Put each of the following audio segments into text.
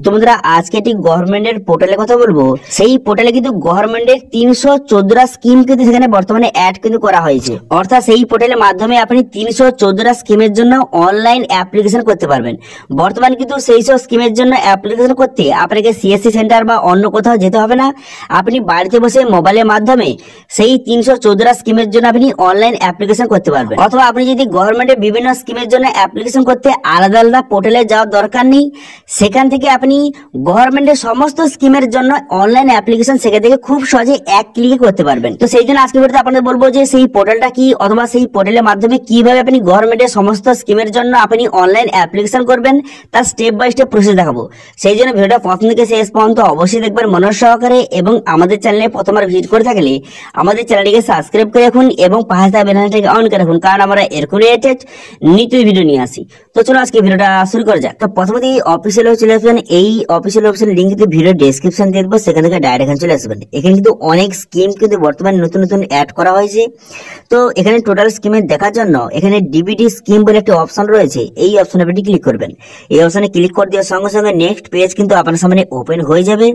তো বন্ধুরা আজকে একটি গভর্নমেন্টের পোর্টালের কথা বলবো। সেই পোর্টালে কিন্তু গভর্নমেন্টের 314টা স্কিম কিন্তু সেখানে বর্তমানে অ্যাড কিন্তু করা হয়েছে। অর্থাৎ সেই পোর্টালের মাধ্যমে আপনি 314টা স্কিমের জন্য অনলাইন অ্যাপ্লিকেশন করতে পারবেন। বর্তমানে কিন্তু সেই সব স্কিমের জন্য অ্যাপ্লিকেশন করতে আপনাকে সিএসসি সেন্টার বা অন্য কোথাও যেতে হবে না। আপনি বাড়িতে বসে মোবাইলের মাধ্যমে সেই 314টা স্কিমের জন্য আপনি অনলাইন অ্যাপ্লিকেশন করতে পারবেন। অথবা আপনি যদি গভর্নমেন্টের বিভিন্ন স্কিমের জন্য অ্যাপ্লিকেশন করতে আলাদা আলাদা পোর্টালে যাওয়ার দরকার নেই, সেখান থেকে আপনি গভর্নমেন্টের সমস্ত স্কিমের জন্য অনলাইন অ্যাপ্লিকেশন সেখান থেকে খুব সহজে এক ক্লিকে করতে পারবেন। তো সেই জন্য আজকে ভিডিওতে আপনাদের বলবো যে সেই পোর্টালটা কি, অথবা সেই পোর্টালের মাধ্যমে কিভাবে আপনি গভর্নমেন্টের সমস্ত স্কিমের জন্য আপনি অনলাইন অ্যাপ্লিকেশন করবেন তার স্টেপ বাই স্টেপ প্রসেস দেখাবো। সেই জন্য ভিডিওটা প্রথম থেকে শেষ পর্যন্ত অবশ্যই দেখবেন মনোযোগ সহকারে, এবং আমাদের চ্যানেলে প্রথমবার ভিজিট করে থাকলে আমাদের চ্যানেলটিকে সাবস্ক্রাইব করে রাখুন এবং পাশে থাকা বেল আইকনটাকে অন করে রাখুন, কারণ আমরা এরকম রিলেটেড নিত্য ভিডিও নিয়ে আসি। তো চলো আজকে ভিডিওটা শুরু করা যাক। তো প্রথমেই অফিসিয়াল চলে আসবেন। এই অফিসিয়াল ওয়েবসাইটের লিংক কিন্তু ভিডিও ডেসক্রিপশন দিয়ে দেবো, সেখান থেকে ডাইরেক্ট এখানে চলে আসবেন। এখানে কিন্তু অনেক স্কিম কিন্তু বর্তমানে নতুন নতুন অ্যাড করা হয়েছে। তো এখানে টোটাল স্কিমের দেখার জন্য এখানে ডিবিটি স্কিম বলে একটা অপশন রয়েছে, এই অপশনে আপনি ক্লিক করবেন। এই অপশনে ক্লিক করে দেওয়ার সঙ্গে সঙ্গে নেক্সট পেজ কিন্তু আপনার সামনে ওপেন হয়ে যাবে।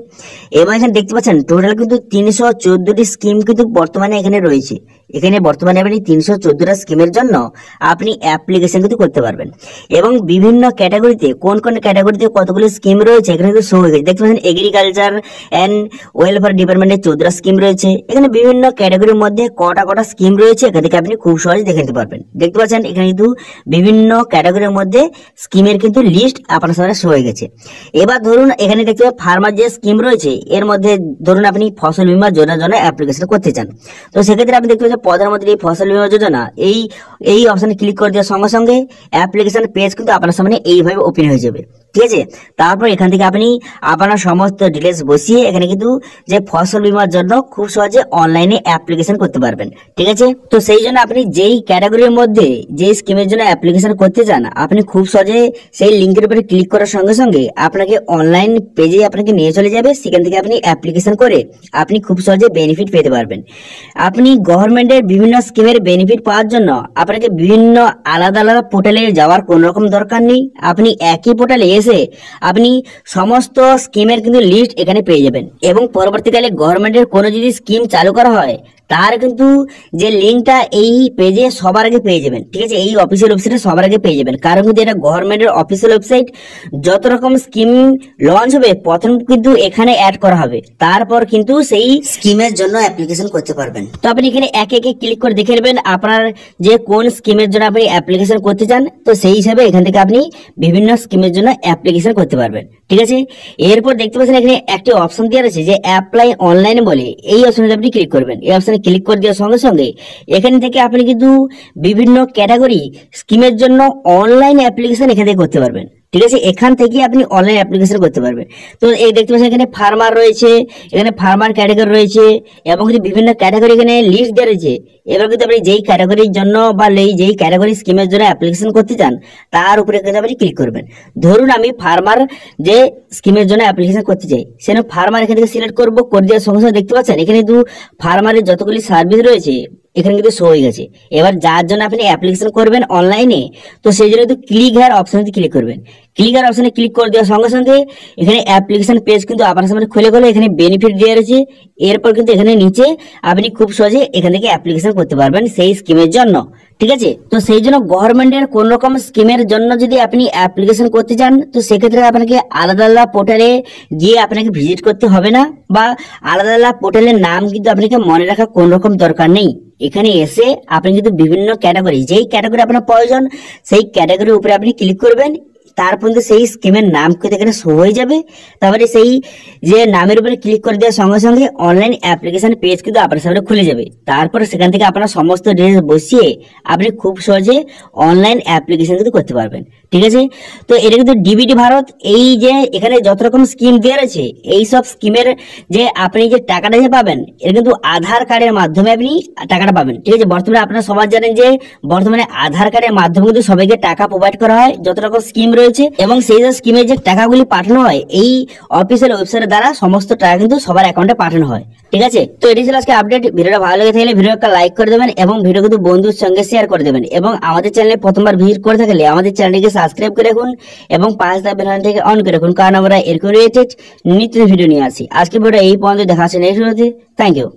এবং এখানে দেখতে পাচ্ছেন টোটাল কিন্তু 314টি স্কিম কিন্তু বর্তমানে এখানে রয়েছে। এখানে বর্তমানে আপনি 314টা স্কিমের জন্য আপনি অ্যাপ্লিকেশন কিন্তু করতে পারবেন। এবং বিভিন্ন ক্যাটাগরিতে কোন কোন ক্যাটাগরিতে কতগুলো স্কিম রয়েছে এখানে কিন্তু শো হয়ে গেছে। দেখতে পাচ্ছেন এগ্রিকালচার অ্যান্ড ওয়েলফেয়ার ডিপার্টমেন্টের 14টা স্কিম রয়েছে। এখানে বিভিন্ন ক্যাটাগরির মধ্যে কটা স্কিম রয়েছে এখান থেকে আপনি খুব সহজে দেখে নিতে পারবেন। দেখতে পাচ্ছেন এখানে কিন্তু বিভিন্ন ক্যাটাগরির মধ্যে স্কিমের কিন্তু লিস্ট আপনার সামনে শো হয়ে গেছে। এবার ধরুন এখানে দেখতে পাবেন ফার্মার যে স্কিম রয়েছে এর মধ্যে ধরুন আপনি ফসল বীমা যোজনার জন্য অ্যাপ্লিকেশন করতে চান। তো সেক্ষেত্রে আপনি দেখতে পাচ্ছেন প্রধানমন্ত্রী ফসল বীমা যোজনা, এই অপশনে ক্লিক করে দেওয়ার সঙ্গে সঙ্গে অ্যাপ্লিকেশন পেজ কিন্তু আপনার সামনে এইভাবে ওপেন হয়ে যাবে। ঠিক আছে, তারপর এখান থেকে আপনি আপনার সমস্ত ডিটেলস বসিয়ে এখানে কিন্তু যে ফসল বীমার জন্য খুব সহজে অনলাইনে অ্যাপ্লিকেশন করতে পারবেন। ঠিক আছে, তো সেই জন্য আপনি যেই ক্যাটাগরির মধ্যে যে স্কিমের জন্য অ্যাপ্লিকেশন করতে চান আপনি খুব সহজে সেই লিঙ্কের উপরে ক্লিক করার সঙ্গে সঙ্গে আপনাকে অনলাইন পেজে আপনাকে নিয়ে চলে যাবে। সেখান থেকে আপনি অ্যাপ্লিকেশন করে আপনি খুব সহজে বেনিফিট পেতে পারবেন। আপনি গভর্নমেন্টের বিভিন্ন স্কিমের বেনিফিট পাওয়ার জন্য আপনাকে বিভিন্ন আলাদা আলাদা পোর্টালে যাওয়ার কোনো রকম দরকার নেই। আপনি একই পোর্টালে এসে আপনি সমস্ত স্কিমের কিন্তু লিস্ট এখানে পেয়ে যাবেন। এবং পরবর্তীকালে গভর্নমেন্টের কোনো যদি স্কিম চালু করা হয় তার কিন্তু যে লিঙ্কটা এই পেজে সবার আগে পেয়ে যাবেন। ঠিক আছে, এই অফিসিয়াল ওয়েবসাইটে সবার আগে পেয়ে যাবেন, কারণ কিন্তু এটা গভর্নমেন্টের অফিসিয়াল ওয়েবসাইট। যত রকম স্কিম লঞ্চ হবে প্রথম কিন্তু এখানে অ্যাড করা হবে, তারপর কিন্তু সেই স্কিমের জন্য অ্যাপ্লিকেশন করতে পারবেন। তো আপনি এখানে একে একে ক্লিক করে দেখে নেবেন আপনার যে কোন স্কিমের জন্য আপনি অ্যাপ্লিকেশন করতে চান। তো সেই হিসাবে এখান থেকে আপনি বিভিন্ন স্কিমের জন্য অ্যাপ্লিকেশন করতে পারবেন। ঠিক আছে, এরপর দেখতে পাচ্ছেন এখানে একটি অপশন দেওয়া রয়েছে যে অ্যাপ্লাই অনলাইন বলে, এই অপশনে আপনি ক্লিক করবেন। এই অপশনে ক্লিক করে দেওয়ার সঙ্গে সঙ্গে এখান থেকে আপনি কিন্তু বিভিন্ন ক্যাটাগরি স্কিমের জন্য অনলাইন অ্যাপ্লিকেশন এখান থেকে করতে পারবেন। ঠিক আছে, এখান থেকে আপনি অনলাইন অ্যাপ্লিকেশন করতে পারবেন। তো এই দেখতে পাচ্ছেন এখানে ফার্মার রয়েছে, এখানে ফার্মার ক্যাটাগরি রয়েছে এবং কিন্তু বিভিন্ন ক্যাটাগরি এখানে লিস্ট দেওয়া রয়েছে। এবার কিন্তু আপনি যেই ক্যাটাগরির জন্য বা যেই ক্যাটাগরি স্কিমের জন্য অ্যাপ্লিকেশন করতে চান তার উপরে কিন্তু আপনি ক্লিক করবেন। ধরুন আমি ফার্মার যে স্কিমের জন্য অ্যাপ্লিকেশন করতে চাই, সেজন্য ফার্মার এখান থেকে সিলেক্ট করবো। করে দেওয়ার সঙ্গে সঙ্গে দেখতে পাচ্ছেন এখানে কিন্তু ফার্মারের যতগুলি সার্ভিস রয়েছে এখানে কিন্তু শো হয়ে গেছে। এবার যার জন্য আপনি অ্যাপ্লিকেশন করবেন অনলাইনে, তো সেই জন্য ক্লিক হেয়ার অপশনে ক্লিক করবেন। ক্লিক হেয়ার অপশনে ক্লিক করে দেওয়ার সঙ্গে সঙ্গে এখানে অ্যাপ্লিকেশন পেজ কিন্তু আপনার সামনে খুলে গেলে এখানে বেনিফিট দেওয়া রয়েছে। এরপর কিন্তু এখানে নিচে আপনি খুব সহজে এখান থেকে অ্যাপ্লিকেশন করতে পারবেন সেই স্কিমের জন্য। ঠিক আছে, তো সেই জন্য গভর্নমেন্টের কোন রকম স্কিমের জন্য যদি আপনি অ্যাপ্লিকেশন করতে চান তো সেক্ষেত্রে আপনাকে আলাদা আলাদা পোর্টালে গিয়ে আপনাকে ভিজিট করতে হবে না, বা আলাদা আলাদা পোর্টালের নাম কিন্তু আপনাকে মনে রাখার কোন রকম দরকার নেই। এখানে এসে আপনি কিন্তু বিভিন্ন ক্যাটাগরি, যেই ক্যাটাগরি আপনার প্রয়োজন সেই ক্যাটাগরির উপরে আপনি ক্লিক করবেন। তারপর কিন্তু সেই স্কিমের নাম কিন্তু এখানে শো হয়ে যাবে। তারপরে সেই যে নামের উপরে ক্লিক করে দেওয়ার সঙ্গে সঙ্গে অনলাইন অ্যাপ্লিকেশন পেজ কিন্তু আপনার সামনে খুলে যাবে। তারপর সেখান থেকে আপনার সমস্ত ডিটেলস বসিয়ে আপনি খুব সহজে অনলাইন অ্যাপ্লিকেশন কিন্তু করতে পারবেন। ঠিক আছে, তো এটা কিন্তু ডিবিটি ভারত, এই যে এখানে যত রকম স্কিম দেওয়া রয়েছে এই সব স্কিমের যে আপনি যে টাকাটা যে পাবেন এটা কিন্তু আধার কার্ডের মাধ্যমে আপনি টাকাটা পাবেন। ঠিক আছে, বর্তমানে আপনারা সবাই জানেন যে বর্তমানে আধার কার্ডের মাধ্যমে কিন্তু সবাইকে টাকা প্রোভাইড করা হয়। যত রকম স্কিম রয়েছে রয়েছে এবং সেই স্কিমের যে টাকাগুলি পাঠানো হয় এই অফিসিয়াল ওয়েবসাইটের দ্বারা সমস্ত টাকা কিন্তু সবার অ্যাকাউন্টে পাঠানো হয়। ঠিক আছে, তো এটি ছিল আজকে আপডেট। ভিডিওটা ভালো লেগে থাকলে ভিডিও একটা লাইক করে দেবেন এবং ভিডিও কিন্তু বন্ধুর সঙ্গে শেয়ার করে দেবেন এবং আমাদের চ্যানেলে প্রথমবার ভিজিট করে থাকলে আমাদের চ্যানেলটিকে সাবস্ক্রাইব করে রাখুন এবং পাশে থাকা বেল আইকনটিকে অন করে রাখুন, কারণ আমরা এরকম রিলেটেড নিত্য ভিডিও নিয়ে আসি। আজকে ভিডিওটা এই পর্যন্ত, দেখা হচ্ছে নেক্সট ভিডিওতে। Thank you.